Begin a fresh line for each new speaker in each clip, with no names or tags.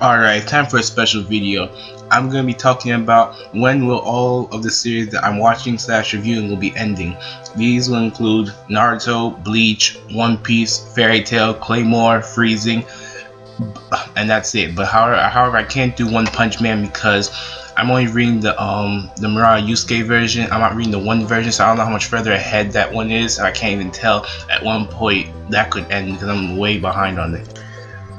Alright, time for a special video. I'm going to be talking about when will all of the series that I'm watching / reviewing will be ending. These will include Naruto, Bleach, One Piece, Fairy Tail, Claymore, Freezing, and that's it. But however, I can't do One Punch Man because I'm only reading the Mirai Yusuke version. I'm not reading the one version, so I don't know how much further ahead that one is. I can't even tell at one point that could end because I'm way behind on it.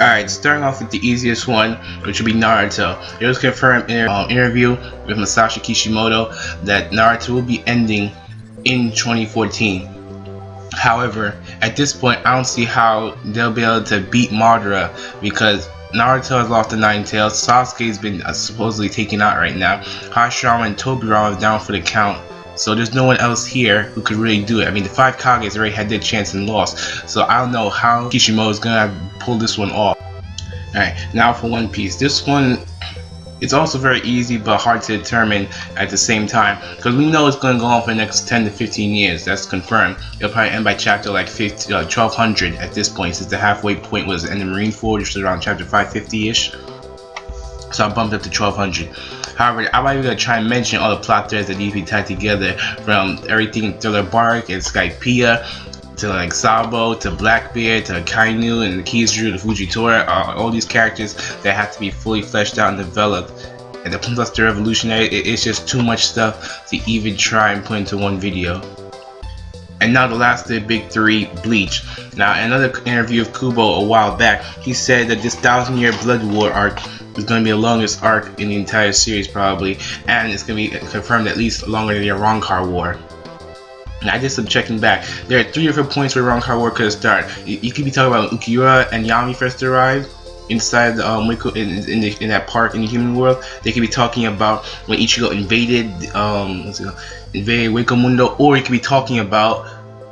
Alright, starting off with the easiest one, which would be Naruto. It was confirmed in an interview with Masashi Kishimoto that Naruto will be ending in 2014. However, at this point, I don't see how they'll be able to beat Madara because Naruto has lost the Nine Tails, Sasuke's been supposedly taken out right now, Hashirama and Tobirama is down for the count. So there's no one else here who could really do it. I mean, the 5 Kages already had their chance and lost. So I don't know how Kishimoto is going to pull this one off. Alright, now for One Piece. This one, it's also very easy but hard to determine at the same time. Because we know it's going to go on for the next 10 to 15 years. That's confirmed. It'll probably end by chapter like 1200 at this point, since the halfway point was in the Marineford, which was around chapter 550-ish. So I bumped up to 1200. However, I'm not even going to try and mention all the plot threads that need to be tied together, from everything in Thriller Bark and Skypiea to like Sabo to Blackbeard to Kainu and the Kizuru to Fujitora. All these characters that have to be fully fleshed out and developed. And the plus the Revolutionary, it's just too much stuff to even try and put into one video. And now the last of the big three, Bleach. Now, in another interview of Kubo a while back, he said that this 1000-year Blood War arc is going to be the longest arc in the entire series probably, and it's going to be confirmed at least longer than the Rancor War. And I did some checking back. There are 3 different points where Rancor War could start. You could be talking about when Ukiura and Yami first arrived inside the in that park in the human world. They could be talking about when Ichigo invaded Wako Mundo, or you could be talking about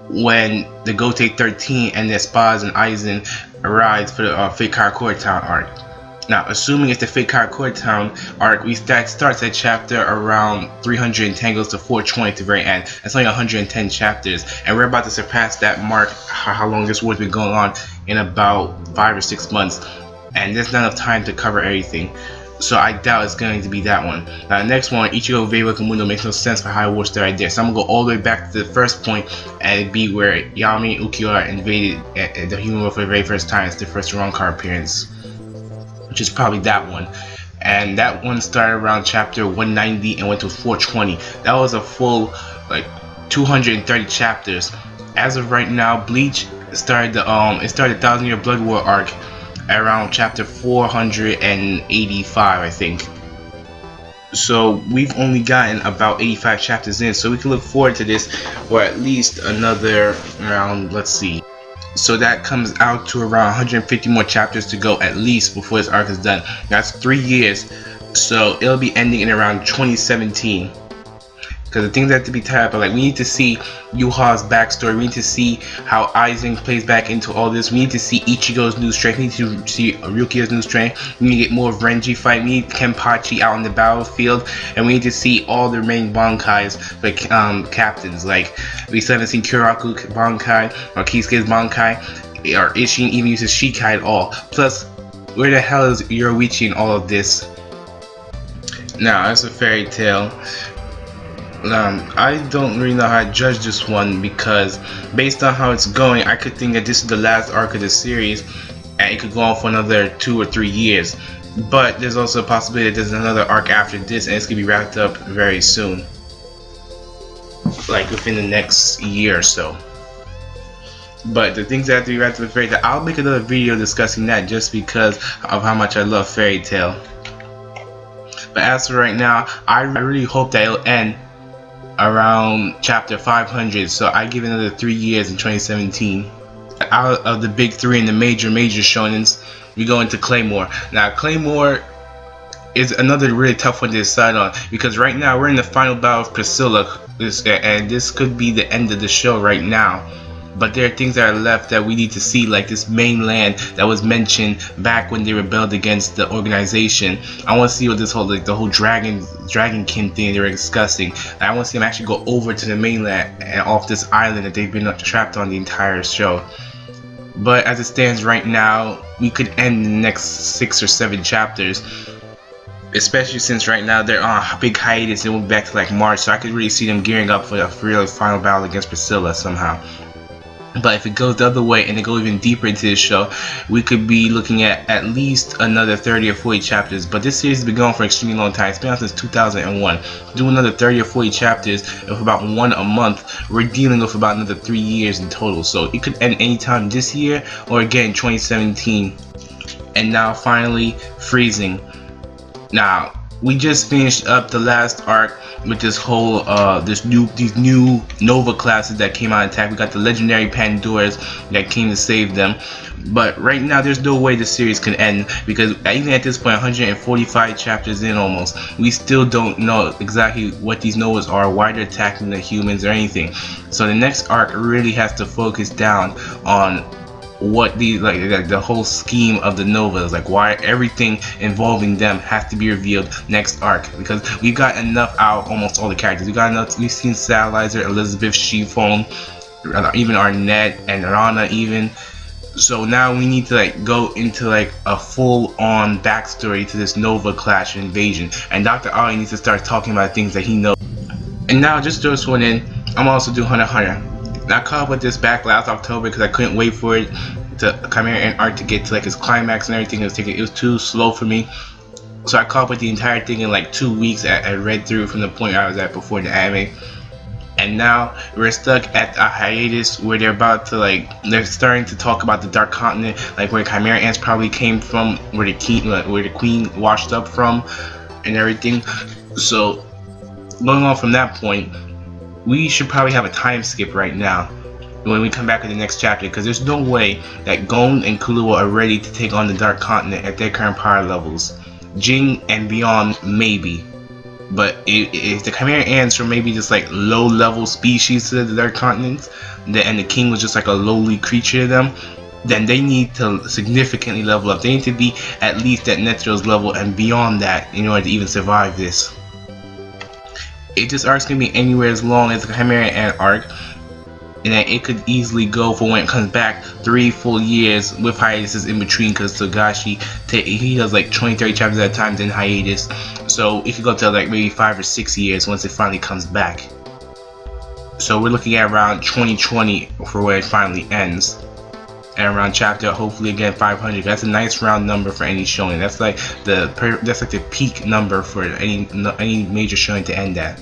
when the Gotei 13 and the Spas and Aizen arrived for the Fate Karakura Town arc. Now, assuming it's the Fate Karakura Town arc, that starts at chapter around 310, goes to 420 at the very end. That's only 110 chapters, and we're about to surpass that mark, how long this war's been going on, in about 5 or 6 months. And there's not enough time to cover everything. So I doubt it's going to be that one. Now the next one, Ichigo invaded Wako Mundo, makes no sense for how it war started there. So I'm going to go all the way back to the first point, and it'd be where Yami and Ukiura invaded the human world for the very first time. It's their first Rancor appearance, which is probably that one. And that one started around chapter 190 and went to 420. That was a full like 230 chapters. As of right now, Bleach started the 1000-year Blood War arc around chapter 485, I think. So we've only gotten about 85 chapters in, so we can look forward to this for at least another around, let's see. So that comes out to around 150 more chapters to go at least before this arc is done. That's 3 years, so it'll be ending in around 2017. Because the things that have to be tied up are like, we need to see Yuha's backstory, we need to see how Aizen plays back into all this, we need to see Ichigo's new strength, we need to see Ryukia's new strength, we need to get more of Renji fight, we need Kenpachi out on the battlefield, and we need to see all the remaining Bankais, like captains. Like, we still haven't seen Kyoraku Bankai, or Kisuke's Bankai, or Ishin even uses Shikai at all. Plus, where the hell is Yoruichi in all of this? Now, that's a Fairy Tail. I don't really know how to judge this one, because based on how it's going, I could think that this is the last arc of the series and it could go on for another 2 or 3 years. But there's also a possibility that there's another arc after this and it's going to be wrapped up very soon, like within the next year or so. But the things that have to be wrapped up with Fairy Tail, I'll make another video discussing that just because of how much I love Fairy Tail. But as for right now, I really hope that it'll end around chapter 500, so I give it another 3 years in 2017. Out of the big 3 and the major shonens, we go into Claymore. Now Claymore is another really tough one to decide on, because right now we're in the final battle of Priscilla, and this could be the end of the show right now. But there are things that are left that we need to see, like this mainland that was mentioned back when they rebelled against the organization. I want to see what this whole, like the whole dragonkin thing they were discussing. And I want to see them actually go over to the mainland and off this island that they've been trapped on the entire show. But as it stands right now, we could end the next 6 or 7 chapters, especially since right now they're on a big hiatus and we'll be back to like March, so I could really see them gearing up for a real final battle against Priscilla somehow. But if it goes the other way and they go even deeper into this show, we could be looking at least another 30 or 40 chapters. But this series has been going for an extremely long time. It's been on since 2001. Do another 30 or 40 chapters of about 1 a month. We're dealing with about another 3 years in total. So it could end anytime this year or again 2017. And now finally, freezing. Now, we just finished up the last arc with this whole these new Nova classes that came out of attack. We got the legendary Pandoras that came to save them. But right now there's no way the series can end, because even at this point, 145 chapters in almost, we still don't know exactly what these Novas are, why they're attacking the humans or anything. So the next arc really has to focus down on what the whole scheme of the Novas, like why everything involving them has to be revealed next arc, because we've got enough out almost all the characters. We've seen Satellizer, Elizabeth, She-Phone, even Arnett and Rana even. So now we need to like go into like a full-on backstory to this Nova clash invasion, and Dr. Ali needs to start talking about things that he knows. And now just throw this one in, I'm also doing Hunter x Hunter. I caught up with this back last October because I couldn't wait for it to Chimera Ant arc to get to like its climax and everything. It was too slow for me, so I caught up with the entire thing in like 2 weeks. I read through from the point I was at before the anime, and now we're stuck at a hiatus where they're starting to talk about the Dark Continent, like where Chimera Ants probably came from, where the Queen washed up from, and everything. So going on from that point, we should probably have a time skip right now when we come back to the next chapter, because there's no way that Gon and Killua are ready to take on the Dark Continent at their current power levels. Jing and beyond, maybe. But if the Chimera Ants were maybe just like low-level species to the Dark Continent, and the King was just like a lowly creature to them, then they need to significantly level up. They need to be at least at Netero's level and beyond that in order to even survive this. If this arc's gonna be anywhere as long as the Chimera Ant arc, and that it could easily go for when it comes back 3 full years with hiatuses in between, because Togashi he does like 20-30 chapters at a time, then hiatus, so it could go to like maybe 5 or 6 years once it finally comes back. So we're looking at around 2020 for where it finally ends, and around chapter hopefully again 500. That's a nice round number for any shonen. That's like the peak number for any major shonen to end at.